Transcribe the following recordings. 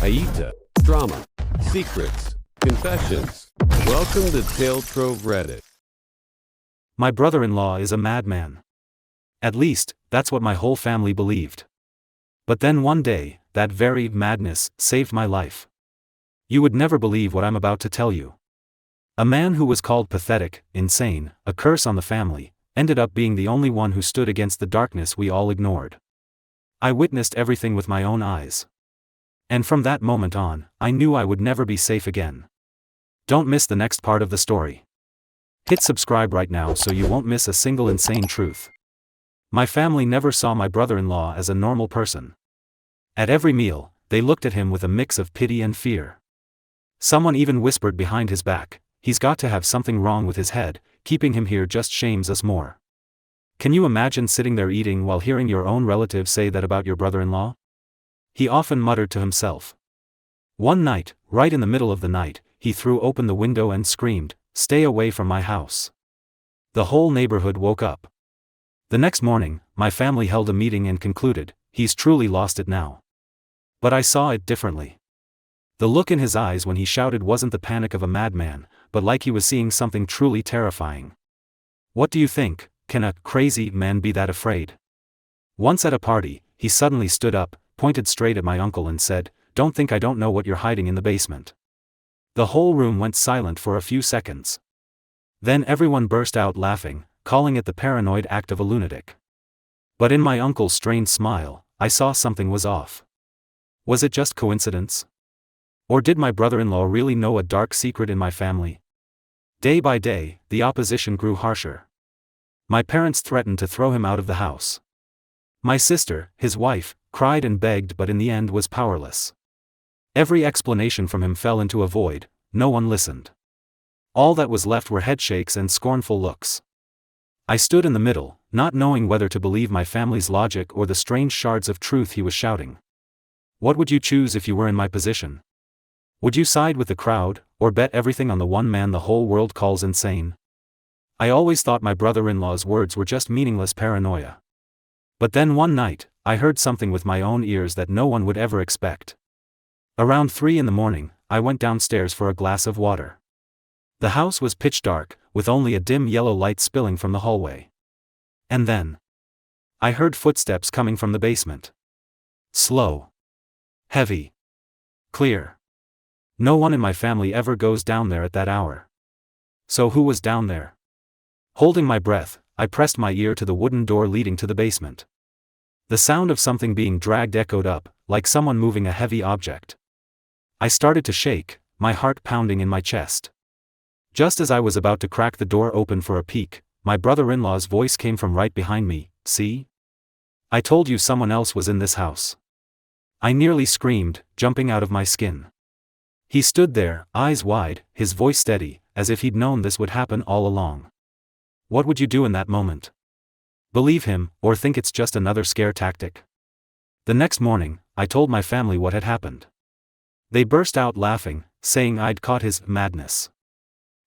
Aita, drama, secrets, confessions. Welcome to Tale Trove Reddit. My brother-in-law is a madman. At least, that's what my whole family believed. But then one day, that very madness saved my life. You would never believe what I'm about to tell you. A man who was called pathetic, insane, a curse on the family, ended up being the only one who stood against the darkness we all ignored. I witnessed everything with my own eyes. And from that moment on, I knew I would never be safe again. Don't miss the next part of the story. Hit subscribe right now so you won't miss a single insane truth. My family never saw my brother-in-law as a normal person. At every meal, they looked at him with a mix of pity and fear. Someone even whispered behind his back, "He's got to have something wrong with his head, keeping him here just shames us more." Can you imagine sitting there eating while hearing your own relatives say that about your brother-in-law? He often muttered to himself. One night, right in the middle of the night, he threw open the window and screamed, "Stay away from my house." The whole neighborhood woke up. The next morning, my family held a meeting and concluded, "He's truly lost it now." But I saw it differently. The look in his eyes when he shouted wasn't the panic of a madman, but like he was seeing something truly terrifying. What do you think? Can a crazy man be that afraid? Once at a party, he suddenly stood up, pointed straight at my uncle and said, "Don't think I don't know what you're hiding in the basement." The whole room went silent for a few seconds. Then everyone burst out laughing, calling it the paranoid act of a lunatic. But in my uncle's strained smile, I saw something was off. Was it just coincidence? Or did my brother-in-law really know a dark secret in my family? Day by day, the opposition grew harsher. My parents threatened to throw him out of the house. My sister, his wife, cried and begged but in the end was powerless. Every explanation from him fell into a void, no one listened. All that was left were headshakes and scornful looks. I stood in the middle, not knowing whether to believe my family's logic or the strange shards of truth he was shouting. What would you choose if you were in my position? Would you side with the crowd, or bet everything on the one man the whole world calls insane? I always thought my brother-in-law's words were just meaningless paranoia. But then one night, I heard something with my own ears that no one would ever expect. Around 3 a.m, I went downstairs for a glass of water. The house was pitch dark, with only a dim yellow light spilling from the hallway. And then I heard footsteps coming from the basement. Slow. Heavy. Clear. No one in my family ever goes down there at that hour. So who was down there? Holding my breath, I pressed my ear to the wooden door leading to the basement. The sound of something being dragged echoed up, like someone moving a heavy object. I started to shake, my heart pounding in my chest. Just as I was about to crack the door open for a peek, my brother-in-law's voice came from right behind me, "See? I told you someone else was in this house." I nearly screamed, jumping out of my skin. He stood there, eyes wide, his voice steady, as if he'd known this would happen all along. What would you do in that moment? Believe him, or think it's just another scare tactic? The next morning, I told my family what had happened. They burst out laughing, saying I'd caught his madness.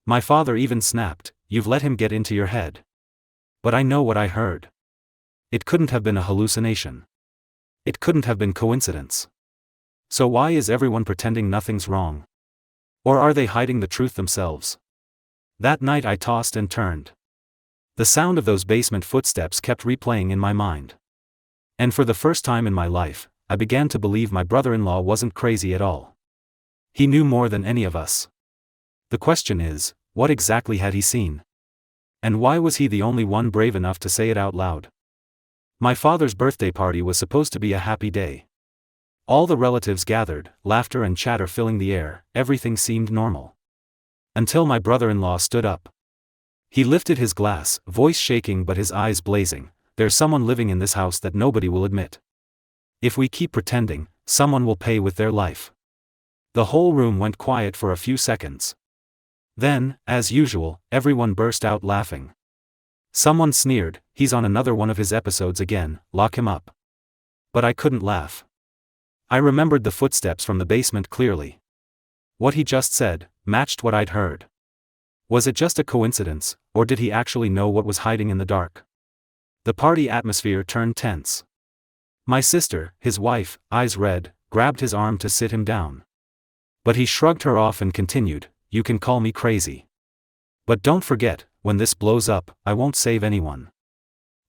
My father even snapped, "You've let him get into your head." But I know what I heard. It couldn't have been a hallucination. It couldn't have been coincidence. So why is everyone pretending nothing's wrong? Or are they hiding the truth themselves? That night I tossed and turned. The sound of those basement footsteps kept replaying in my mind. And for the first time in my life, I began to believe my brother-in-law wasn't crazy at all. He knew more than any of us. The question is, what exactly had he seen? And why was he the only one brave enough to say it out loud? My father's birthday party was supposed to be a happy day. All the relatives gathered, laughter and chatter filling the air, everything seemed normal. Until my brother-in-law stood up. He lifted his glass, voice shaking but his eyes blazing. "There's someone living in this house that nobody will admit. If we keep pretending, someone will pay with their life." The whole room went quiet for a few seconds. Then, as usual, everyone burst out laughing. Someone sneered, "He's on another one of his episodes again, lock him up." But I couldn't laugh. I remembered the footsteps from the basement clearly. What he just said matched what I'd heard. Was it just a coincidence, or did he actually know what was hiding in the dark? The party atmosphere turned tense. My sister, his wife, eyes red, grabbed his arm to sit him down. But he shrugged her off and continued, "You can call me crazy. But don't forget, when this blows up, I won't save anyone."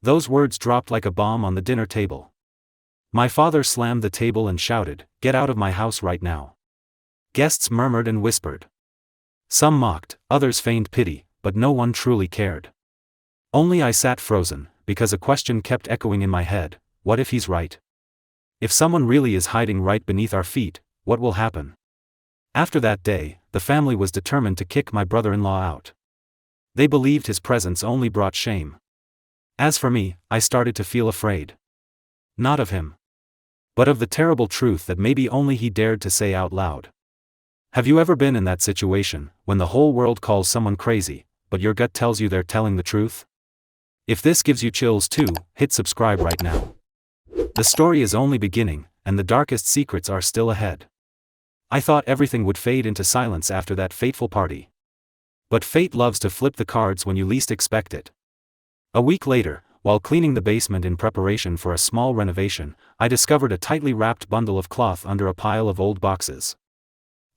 Those words dropped like a bomb on the dinner table. My father slammed the table and shouted, "Get out of my house right now." Guests murmured and whispered. Some mocked, others feigned pity, but no one truly cared. Only I sat frozen, because a question kept echoing in my head: what if he's right? If someone really is hiding right beneath our feet, what will happen? After that day, the family was determined to kick my brother-in-law out. They believed his presence only brought shame. As for me, I started to feel afraid. Not of him, but of the terrible truth that maybe only he dared to say out loud. Have you ever been in that situation, when the whole world calls someone crazy, but your gut tells you they're telling the truth? If this gives you chills too, hit subscribe right now. The story is only beginning, and the darkest secrets are still ahead. I thought everything would fade into silence after that fateful party. But fate loves to flip the cards when you least expect it. A week later, while cleaning the basement in preparation for a small renovation, I discovered a tightly wrapped bundle of cloth under a pile of old boxes.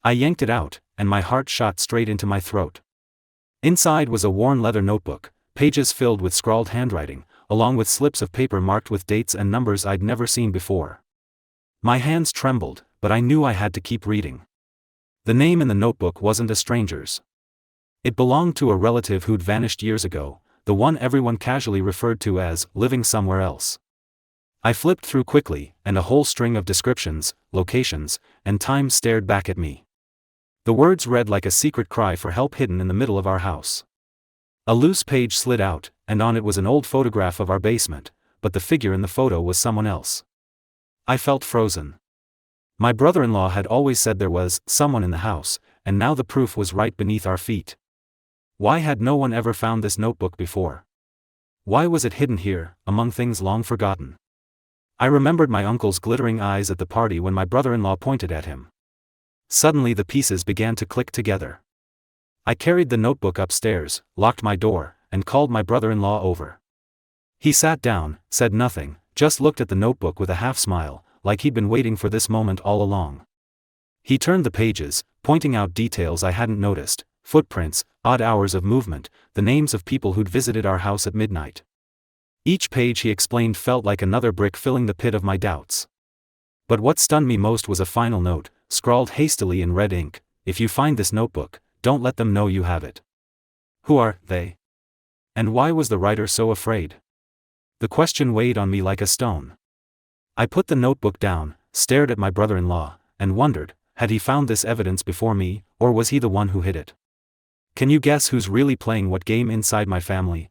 I yanked it out, and my heart shot straight into my throat. Inside was a worn leather notebook, pages filled with scrawled handwriting, along with slips of paper marked with dates and numbers I'd never seen before. My hands trembled, but I knew I had to keep reading. The name in the notebook wasn't a stranger's. It belonged to a relative who'd vanished years ago, the one everyone casually referred to as living somewhere else. I flipped through quickly, and a whole string of descriptions, locations, and times stared back at me. The words read like a secret cry for help hidden in the middle of our house. A loose page slid out, and on it was an old photograph of our basement, but the figure in the photo was someone else. I felt frozen. My brother-in-law had always said there was someone in the house, and now the proof was right beneath our feet. Why had no one ever found this notebook before? Why was it hidden here, among things long forgotten? I remembered my uncle's glittering eyes at the party when my brother-in-law pointed at him. Suddenly the pieces began to click together. I carried the notebook upstairs, locked my door, and called my brother-in-law over. He sat down, said nothing, just looked at the notebook with a half-smile, like he'd been waiting for this moment all along. He turned the pages, pointing out details I hadn't noticed: footprints, odd hours of movement, the names of people who'd visited our house at midnight. Each page he explained felt like another brick filling the pit of my doubts. But what stunned me most was a final note, scrawled hastily in red ink: "If you find this notebook, don't let them know you have it." Who are they? And why was the writer so afraid? The question weighed on me like a stone. I put the notebook down, stared at my brother-in-law, and wondered, had he found this evidence before me, or was he the one who hid it? Can you guess who's really playing what game inside my family?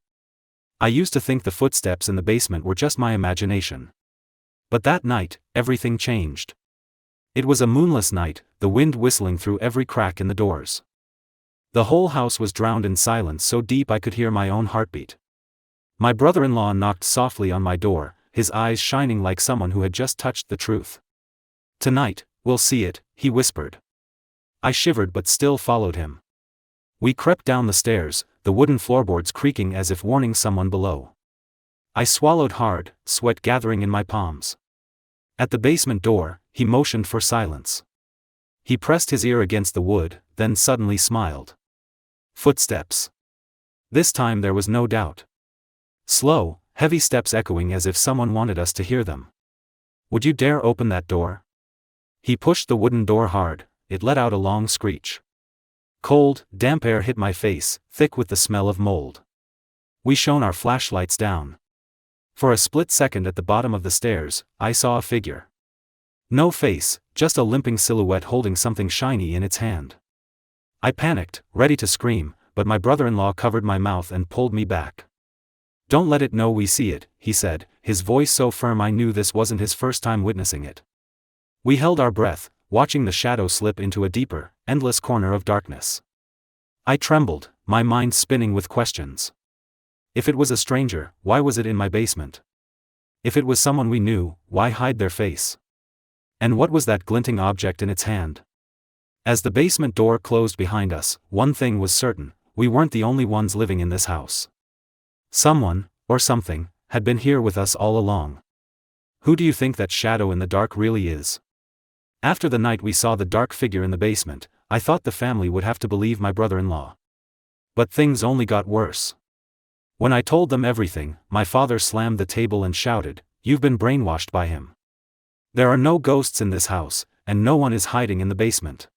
I used to think the footsteps in the basement were just my imagination. But that night, everything changed. It was a moonless night, the wind whistling through every crack in the doors. The whole house was drowned in silence so deep I could hear my own heartbeat. My brother-in-law knocked softly on my door, his eyes shining like someone who had just touched the truth. "Tonight, we'll see it," he whispered. I shivered but still followed him. We crept down the stairs, the wooden floorboards creaking as if warning someone below. I swallowed hard, sweat gathering in my palms. At the basement door, he motioned for silence. He pressed his ear against the wood, then suddenly smiled. Footsteps. This time there was no doubt. Slow, heavy steps echoing as if someone wanted us to hear them. "Would you dare open that door?" He pushed the wooden door hard, it let out a long screech. Cold, damp air hit my face, thick with the smell of mold. We shone our flashlights down. For a split second at the bottom of the stairs, I saw a figure. No face, just a limping silhouette holding something shiny in its hand. I panicked, ready to scream, but my brother-in-law covered my mouth and pulled me back. "Don't let it know we see it," he said, his voice so firm I knew this wasn't his first time witnessing it. We held our breath, watching the shadow slip into a deeper, endless corner of darkness. I trembled, my mind spinning with questions. If it was a stranger, why was it in my basement? If it was someone we knew, why hide their face? And what was that glinting object in its hand? As the basement door closed behind us, one thing was certain: we weren't the only ones living in this house. Someone, or something, had been here with us all along. Who do you think that shadow in the dark really is? After the night we saw the dark figure in the basement, I thought the family would have to believe my brother-in-law. But things only got worse. When I told them everything, my father slammed the table and shouted, "You've been brainwashed by him. There are no ghosts in this house, and no one is hiding in the basement."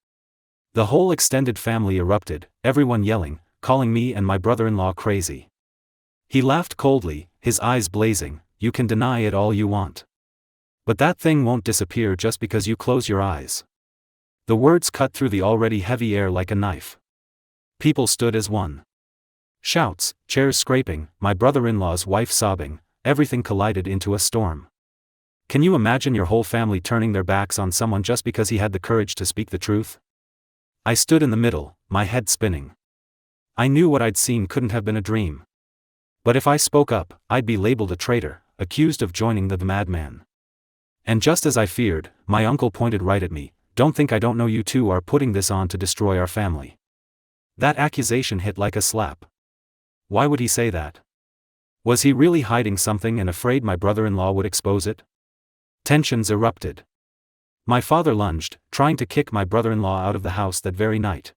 The whole extended family erupted, everyone yelling, calling me and my brother-in-law crazy. He laughed coldly, his eyes blazing, "You can deny it all you want. But that thing won't disappear just because you close your eyes." The words cut through the already heavy air like a knife. People stood as one. Shouts, chairs scraping, my brother-in-law's wife sobbing, everything collided into a storm. Can you imagine your whole family turning their backs on someone just because he had the courage to speak the truth? I stood in the middle, my head spinning. I knew what I'd seen couldn't have been a dream. But if I spoke up, I'd be labeled a traitor, accused of joining the madman. And just as I feared, my uncle pointed right at me. "Don't think I don't know you two are putting this on to destroy our family." That accusation hit like a slap. Why would he say that? Was he really hiding something and afraid my brother-in-law would expose it? Tensions erupted. My father lunged, trying to kick my brother-in-law out of the house that very night.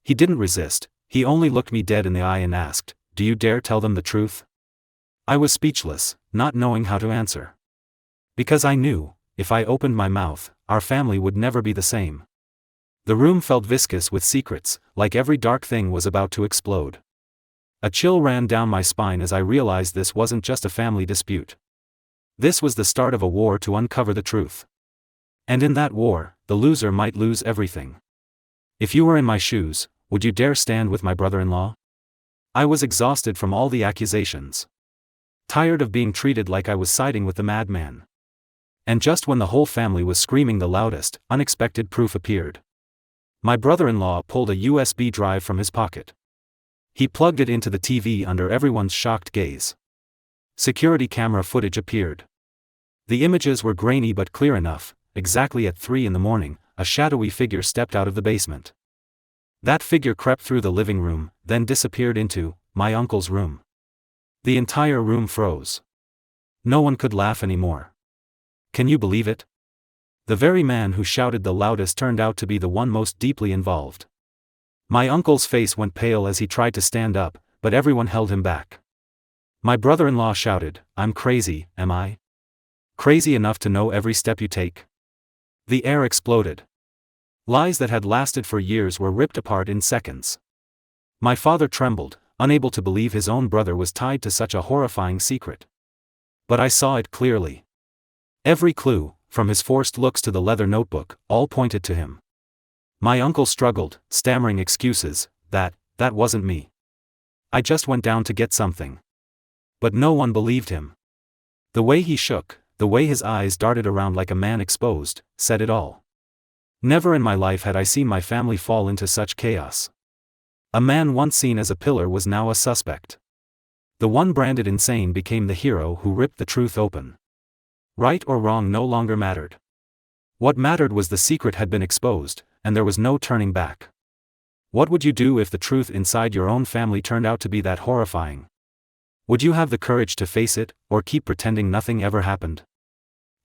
He didn't resist, he only looked me dead in the eye and asked, "Do you dare tell them the truth?" I was speechless, not knowing how to answer. Because I knew, if I opened my mouth, our family would never be the same. The room felt viscous with secrets, like every dark thing was about to explode. A chill ran down my spine as I realized this wasn't just a family dispute. This was the start of a war to uncover the truth. And in that war, the loser might lose everything. If you were in my shoes, would you dare stand with my brother-in-law? I was exhausted from all the accusations. Tired of being treated like I was siding with the madman. And just when the whole family was screaming the loudest, unexpected proof appeared. My brother-in-law pulled a USB drive from his pocket. He plugged it into the TV under everyone's shocked gaze. Security camera footage appeared. The images were grainy but clear enough. Exactly at 3 a.m, a shadowy figure stepped out of the basement. That figure crept through the living room, then disappeared into my uncle's room. The entire room froze. No one could laugh anymore. Can you believe it? The very man who shouted the loudest turned out to be the one most deeply involved. My uncle's face went pale as he tried to stand up, but everyone held him back. My brother-in-law shouted, "I'm crazy, am I? Crazy enough to know every step you take?" The air exploded. Lies that had lasted for years were ripped apart in seconds. My father trembled, unable to believe his own brother was tied to such a horrifying secret. But I saw it clearly. Every clue, from his forced looks to the leather notebook, all pointed to him. My uncle struggled, stammering excuses, that wasn't me. I just went down to get something. But no one believed him. The way he shook, the way his eyes darted around like a man exposed, said it all. Never in my life had I seen my family fall into such chaos. A man once seen as a pillar was now a suspect. The one branded insane became the hero who ripped the truth open. Right or wrong no longer mattered. What mattered was the secret had been exposed, and there was no turning back. What would you do if the truth inside your own family turned out to be that horrifying? Would you have the courage to face it, or keep pretending nothing ever happened?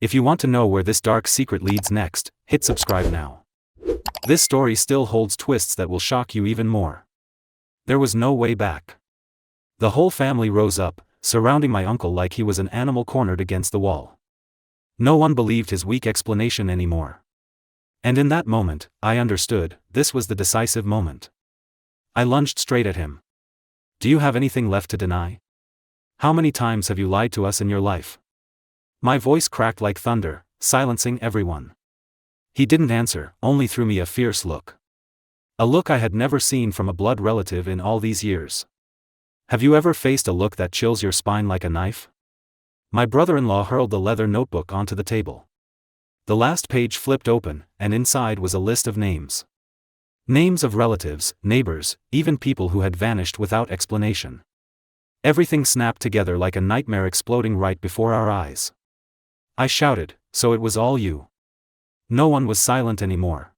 If you want to know where this dark secret leads next, hit subscribe now. This story still holds twists that will shock you even more. There was no way back. The whole family rose up, surrounding my uncle like he was an animal cornered against the wall. No one believed his weak explanation anymore. And in that moment, I understood, this was the decisive moment. I lunged straight at him. "Do you have anything left to deny? How many times have you lied to us in your life?" My voice cracked like thunder, silencing everyone. He didn't answer, only threw me a fierce look. A look I had never seen from a blood relative in all these years. Have you ever faced a look that chills your spine like a knife? My brother-in-law hurled the leather notebook onto the table. The last page flipped open, and inside was a list of names. Names of relatives, neighbors, even people who had vanished without explanation. Everything snapped together like a nightmare exploding right before our eyes. I shouted, "So it was all you?" No one was silent anymore.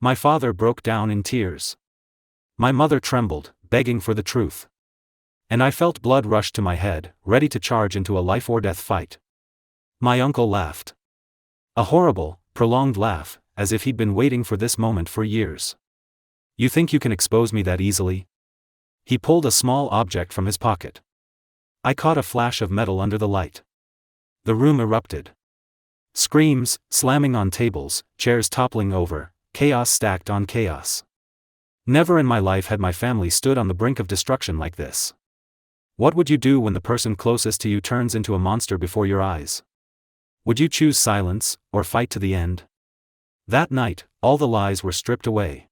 My father broke down in tears. My mother trembled, begging for the truth. And I felt blood rush to my head, ready to charge into a life-or-death fight. My uncle laughed. A horrible, prolonged laugh, as if he'd been waiting for this moment for years. You think you can expose me that easily? He pulled a small object from his pocket. I caught a flash of metal under the light. The room erupted. Screams, slamming on tables, chairs toppling over, chaos stacked on chaos. Never in my life had my family stood on the brink of destruction like this. What would you do when the person closest to you turns into a monster before your eyes? Would you choose silence, or fight to the end? That night, all the lies were stripped away.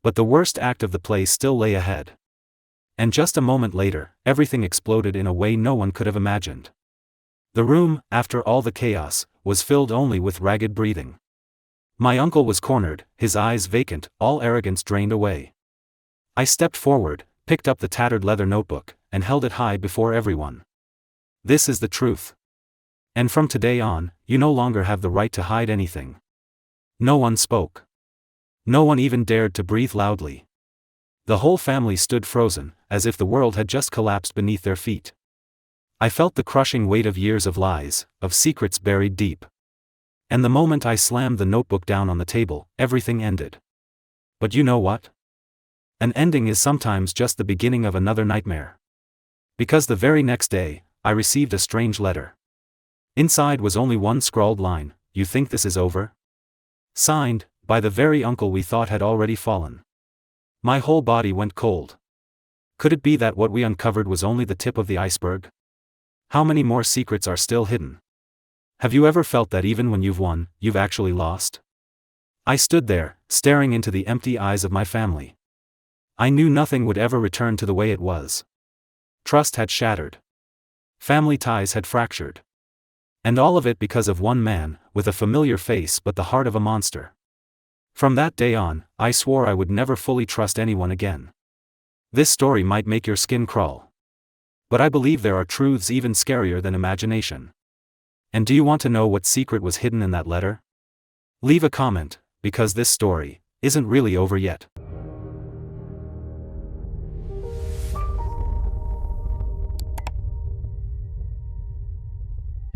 But the worst act of the play still lay ahead. And just a moment later, everything exploded in a way no one could have imagined. The room, after all the chaos, was filled only with ragged breathing. My uncle was cornered, his eyes vacant, all arrogance drained away. I stepped forward, picked up the tattered leather notebook, and held it high before everyone. This is the truth. And from today on, you no longer have the right to hide anything. No one spoke. No one even dared to breathe loudly. The whole family stood frozen, as if the world had just collapsed beneath their feet. I felt the crushing weight of years of lies, of secrets buried deep. And the moment I slammed the notebook down on the table, everything ended. But you know what? An ending is sometimes just the beginning of another nightmare. Because the very next day, I received a strange letter. Inside was only one scrawled line: "You think this is over?" Signed, by the very uncle we thought had already fallen. My whole body went cold. Could it be that what we uncovered was only the tip of the iceberg? How many more secrets are still hidden? Have you ever felt that even when you've won, you've actually lost? I stood there, staring into the empty eyes of my family. I knew nothing would ever return to the way it was. Trust had shattered. Family ties had fractured. And all of it because of one man, with a familiar face but the heart of a monster. From that day on, I swore I would never fully trust anyone again. This story might make your skin crawl. But I believe there are truths even scarier than imagination. And do you want to know what secret was hidden in that letter? Leave a comment, because this story isn't really over yet.